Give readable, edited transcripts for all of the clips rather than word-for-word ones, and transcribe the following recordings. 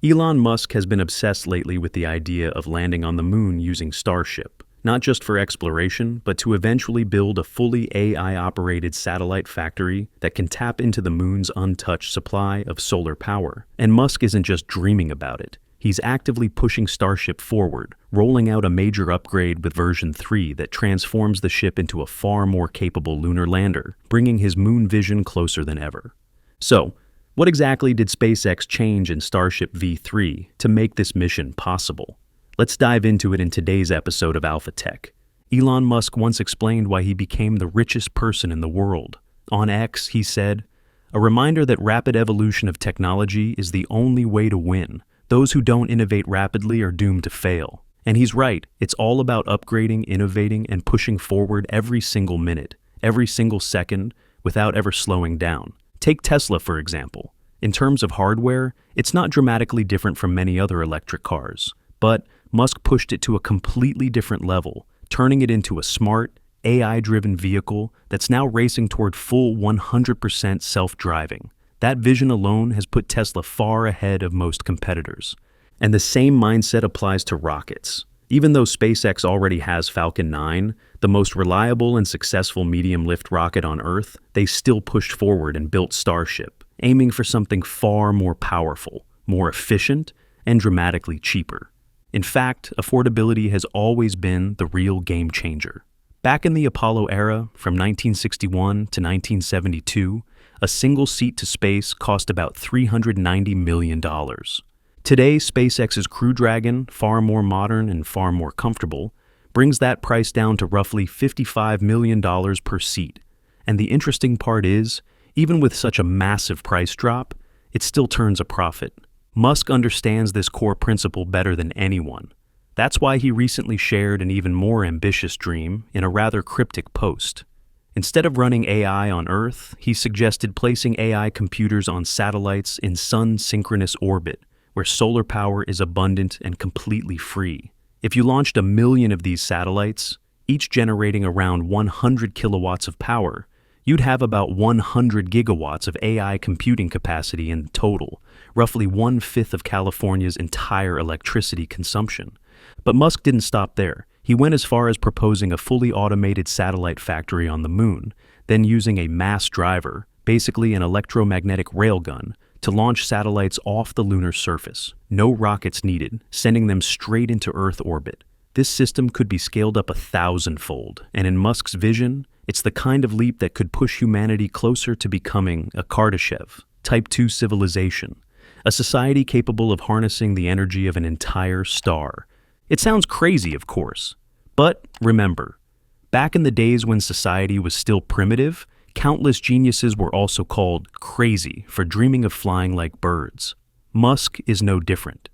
Elon Musk has been obsessed lately with the idea of landing on the moon using Starship, not just for exploration, but to eventually build a fully AI-operated satellite factory that can tap into the moon's untouched supply of solar power. And Musk isn't just dreaming about it. He's actively pushing Starship forward, rolling out a major upgrade with version 3 that transforms the ship into a far more capable lunar lander, bringing his moon vision closer than ever. So, what exactly did SpaceX change in Starship V3 to make this mission possible? Let's dive into it in today's episode of Alpha Tech. Elon Musk once explained why he became the richest person in the world. On X, he said, "A reminder that rapid evolution of technology is the only way to win. Those who don't innovate rapidly are doomed to fail." And he's right. It's all about upgrading, innovating, and pushing forward every single minute, every single second, without ever slowing down. Take Tesla, for example. In terms of hardware, it's not dramatically different from many other electric cars. But Musk pushed it to a completely different level, turning it into a smart, AI-driven vehicle that's now racing toward full 100% self-driving. That vision alone has put Tesla far ahead of most competitors. And the same mindset applies to rockets. Even though SpaceX already has Falcon 9, the most reliable and successful medium-lift rocket on Earth, they still pushed forward and built Starship, aiming for something far more powerful, more efficient, and dramatically cheaper. In fact, affordability has always been the real game changer. Back in the Apollo era, from 1961 to 1972, a single seat to space cost about $390 million. Today, SpaceX's Crew Dragon, far more modern and far more comfortable, brings that price down to roughly $55 million per seat. And the interesting part is, even with such a massive price drop, it still turns a profit. Musk understands this core principle better than anyone. That's why he recently shared an even more ambitious dream in a rather cryptic post. Instead of running AI on Earth, he suggested placing AI computers on satellites in sun-synchronous orbit, where solar power is abundant and completely free. If you launched 1 million of these satellites, each generating around 100 kilowatts of power, you'd have about 100 gigawatts of AI computing capacity in total, roughly 1/5 of California's entire electricity consumption. But Musk didn't stop there. He went as far as proposing a fully automated satellite factory on the moon, then using a mass driver, basically an electromagnetic railgun, to launch satellites off the lunar surface. No rockets needed, sending them straight into Earth orbit. This system could be scaled up 1,000-fold, and in Musk's vision, it's the kind of leap that could push humanity closer to becoming a Kardashev, Type 2 civilization, a society capable of harnessing the energy of an entire star. It sounds crazy, of course, but remember, back in the days when society was still primitive, countless geniuses were also called crazy for dreaming of flying like birds. Musk is no different.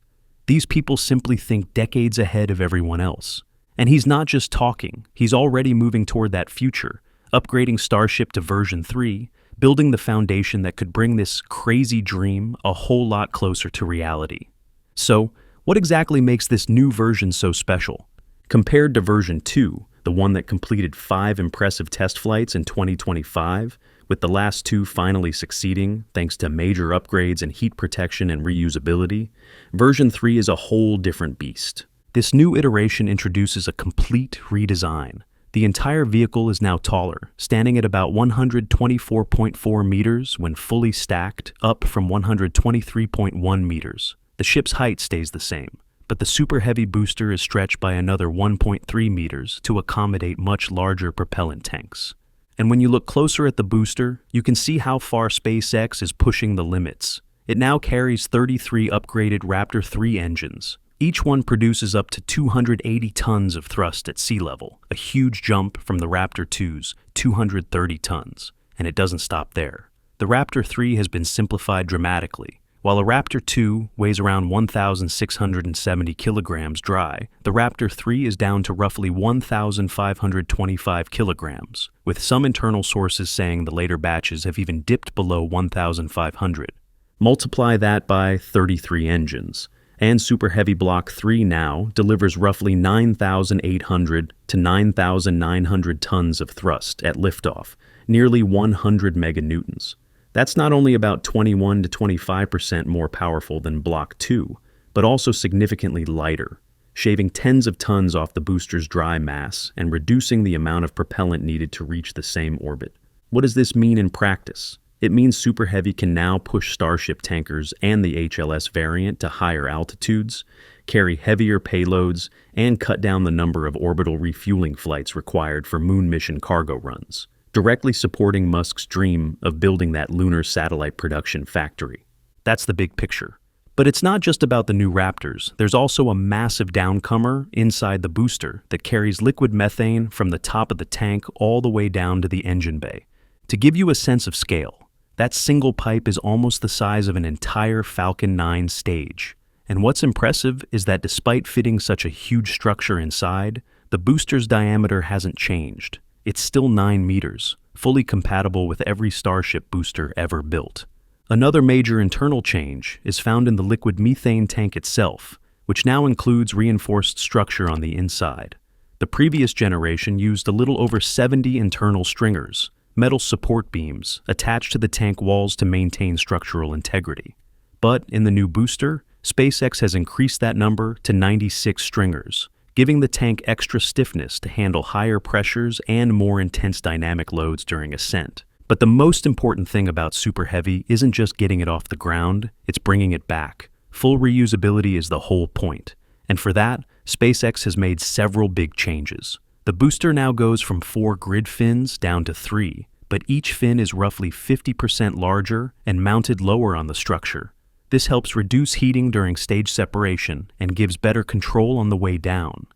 These people simply think decades ahead of everyone else. And he's not just talking, he's already moving toward that future, upgrading Starship to version 3, building the foundation that could bring this crazy dream a whole lot closer to reality. So, what exactly makes this new version so special? Compared to version 2, the one that completed 5 impressive test flights in 2025, with the last 2 finally succeeding thanks to major upgrades in heat protection and reusability, version 3 is a whole different beast. This new iteration introduces a complete redesign. The entire vehicle is now taller, standing at about 124.4 meters when fully stacked, up from 123.1 meters. The ship's height stays the same, but the Super Heavy booster is stretched by another 1.3 meters to accommodate much larger propellant tanks. And when you look closer at the booster, you can see how far SpaceX is pushing the limits. It now carries 33 upgraded Raptor 3 engines. Each one produces up to 280 tons of thrust at sea level, a huge jump from the Raptor 2's 230 tons. And it doesn't stop there. The Raptor 3 has been simplified dramatically. While a Raptor 2 weighs around 1,670 kilograms dry, the Raptor 3 is down to roughly 1,525 kilograms, with some internal sources saying the later batches have even dipped below 1,500. Multiply that by 33 engines, and Super Heavy Block 3 now delivers roughly 9,800 to 9,900 tons of thrust at liftoff, nearly 100 meganewtons. That's not only about 21 to 25% more powerful than Block 2, but also significantly lighter, shaving tens of tons off the booster's dry mass and reducing the amount of propellant needed to reach the same orbit. What does this mean in practice? It means Super Heavy can now push Starship tankers and the HLS variant to higher altitudes, carry heavier payloads, and cut down the number of orbital refueling flights required for moon mission cargo runs, directly supporting Musk's dream of building that lunar satellite production factory. That's the big picture. But it's not just about the new Raptors. There's also a massive downcomer inside the booster that carries liquid methane from the top of the tank all the way down to the engine bay. To give you a sense of scale, that single pipe is almost the size of an entire Falcon 9 stage. And what's impressive is that despite fitting such a huge structure inside, the booster's diameter hasn't changed. It's still 9 meters, fully compatible with every Starship booster ever built. Another major internal change is found in the liquid methane tank itself, which now includes reinforced structure on the inside. The previous generation used a little over 70 internal stringers, metal support beams, attached to the tank walls to maintain structural integrity. But in the new booster, SpaceX has increased that number to 96 stringers, giving the tank extra stiffness to handle higher pressures and more intense dynamic loads during ascent. But the most important thing about Super Heavy isn't just getting it off the ground, it's bringing it back. Full reusability is the whole point. And for that, SpaceX has made several big changes. The booster now goes from 4 grid fins down to 3, but each fin is roughly 50% larger and mounted lower on the structure. This helps reduce heating during stage separation and gives better control on the way down.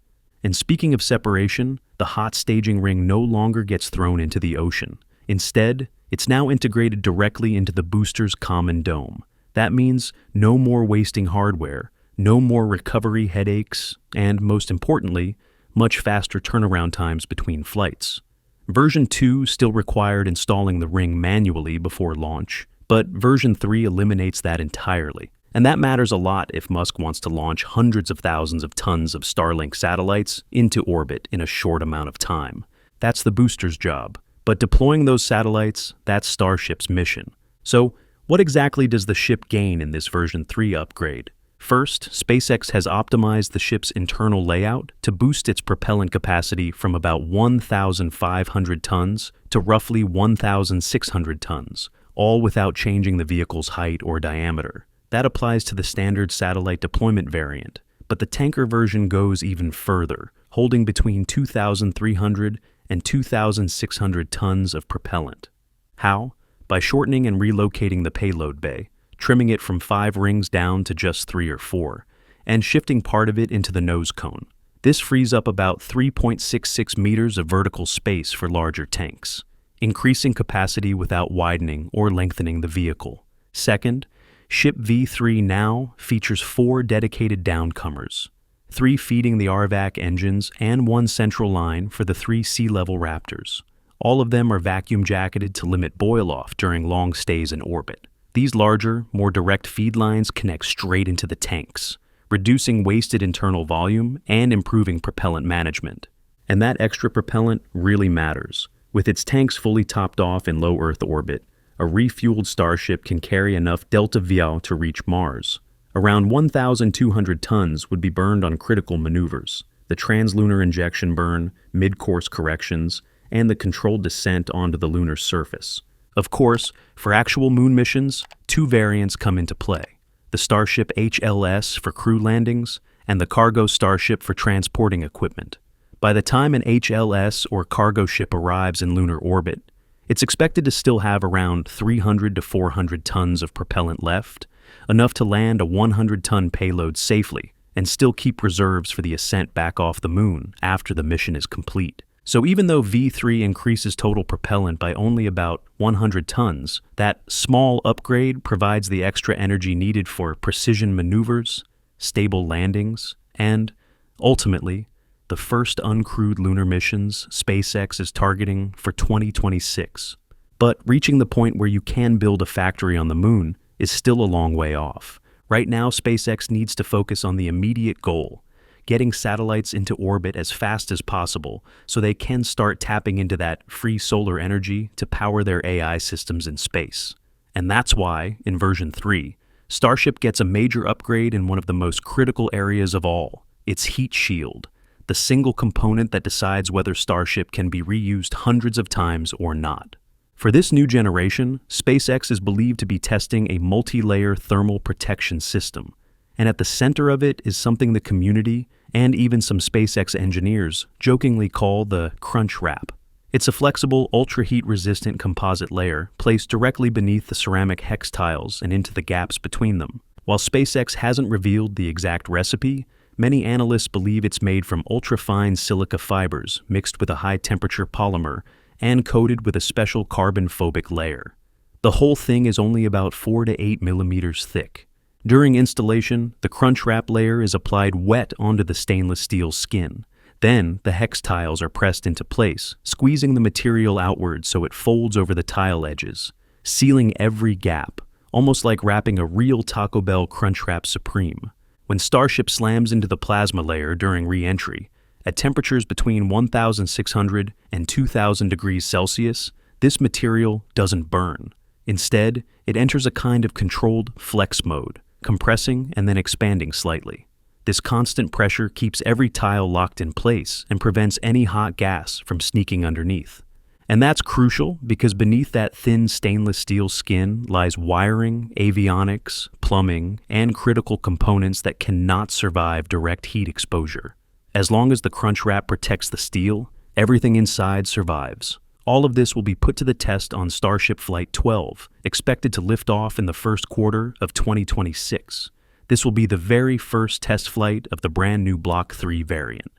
And speaking of separation, the hot staging ring no longer gets thrown into the ocean. Instead, it's now integrated directly into the booster's common dome. That means no more wasting hardware, no more recovery headaches, and most importantly, much faster turnaround times between flights. Version 2 still required installing the ring manually before launch, but version 3 eliminates that entirely. And that matters a lot if Musk wants to launch hundreds of thousands of tons of Starlink satellites into orbit in a short amount of time. That's the booster's job. But deploying those satellites, that's Starship's mission. So, what exactly does the ship gain in this version 3 upgrade? First, SpaceX has optimized the ship's internal layout to boost its propellant capacity from about 1,500 tons to roughly 1,600 tons, all without changing the vehicle's height or diameter. That applies to the standard satellite deployment variant, but the tanker version goes even further, holding between 2,300 and 2,600 tons of propellant. How? By shortening and relocating the payload bay, trimming it from 5 rings down to just 3 or 4, and shifting part of it into the nose cone. This frees up about 3.66 meters of vertical space for larger tanks, increasing capacity without widening or lengthening the vehicle. Second, Ship V3 now features 4 dedicated downcomers, 3 feeding the RVAC engines and 1 central line for the 3 sea-level Raptors. All of them are vacuum jacketed to limit boil-off during long stays in orbit. These larger, more direct feed lines connect straight into the tanks, reducing wasted internal volume and improving propellant management. And that extra propellant really matters. With its tanks fully topped off in low Earth orbit, a refueled Starship can carry enough delta V to reach Mars. Around 1,200 tons would be burned on critical maneuvers, the translunar injection burn, mid-course corrections, and the controlled descent onto the lunar surface. Of course, for actual moon missions, 2 variants come into play: the Starship HLS for crew landings and the cargo Starship for transporting equipment. By the time an HLS or cargo ship arrives in lunar orbit, it's expected to still have around 300 to 400 tons of propellant left, enough to land a 100-ton payload safely and still keep reserves for the ascent back off the moon after the mission is complete. So even though V3 increases total propellant by only about 100 tons, that small upgrade provides the extra energy needed for precision maneuvers, stable landings, and, ultimately, the first uncrewed lunar missions SpaceX is targeting for 2026. But reaching the point where you can build a factory on the moon is still a long way off. Right now, SpaceX needs to focus on the immediate goal: getting satellites into orbit as fast as possible so they can start tapping into that free solar energy to power their AI systems in space. And that's why, in version 3, Starship gets a major upgrade in one of the most critical areas of all, its heat shield, the single component that decides whether Starship can be reused hundreds of times or not. For this new generation, SpaceX is believed to be testing a multi-layer thermal protection system, and at the center of it is something the community, and even some SpaceX engineers, jokingly call the crunch wrap. It's a flexible, ultra-heat-resistant composite layer placed directly beneath the ceramic hex tiles and into the gaps between them. While SpaceX hasn't revealed the exact recipe, many analysts believe it's made from ultra-fine silica fibers mixed with a high-temperature polymer and coated with a special carbon-phobic layer. The whole thing is only about 4 to 8 millimeters thick. During installation, the crunch wrap layer is applied wet onto the stainless steel skin. Then, the hex tiles are pressed into place, squeezing the material outward so it folds over the tile edges, sealing every gap, almost like wrapping a real Taco Bell Crunchwrap Supreme. When Starship slams into the plasma layer during re-entry, at temperatures between 1,600 and 2,000 degrees Celsius, this material doesn't burn. Instead, it enters a kind of controlled flex mode, compressing and then expanding slightly. This constant pressure keeps every tile locked in place and prevents any hot gas from sneaking underneath. And that's crucial because beneath that thin stainless steel skin lies wiring, avionics, plumbing, and critical components that cannot survive direct heat exposure. As long as the crunch wrap protects the steel, everything inside survives. All of this will be put to the test on Starship Flight 12, expected to lift off in the first quarter of 2026. This will be the very first test flight of the brand new Block 3 variant.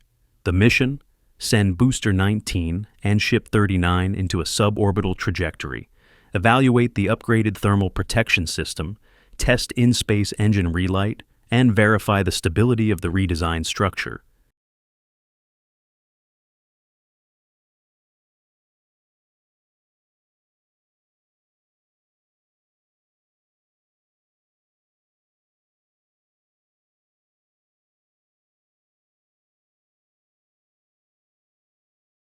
The mission? Send Booster 19 and Ship 39 into a suborbital trajectory, evaluate the upgraded thermal protection system, test in-space engine relight, and verify the stability of the redesigned structure.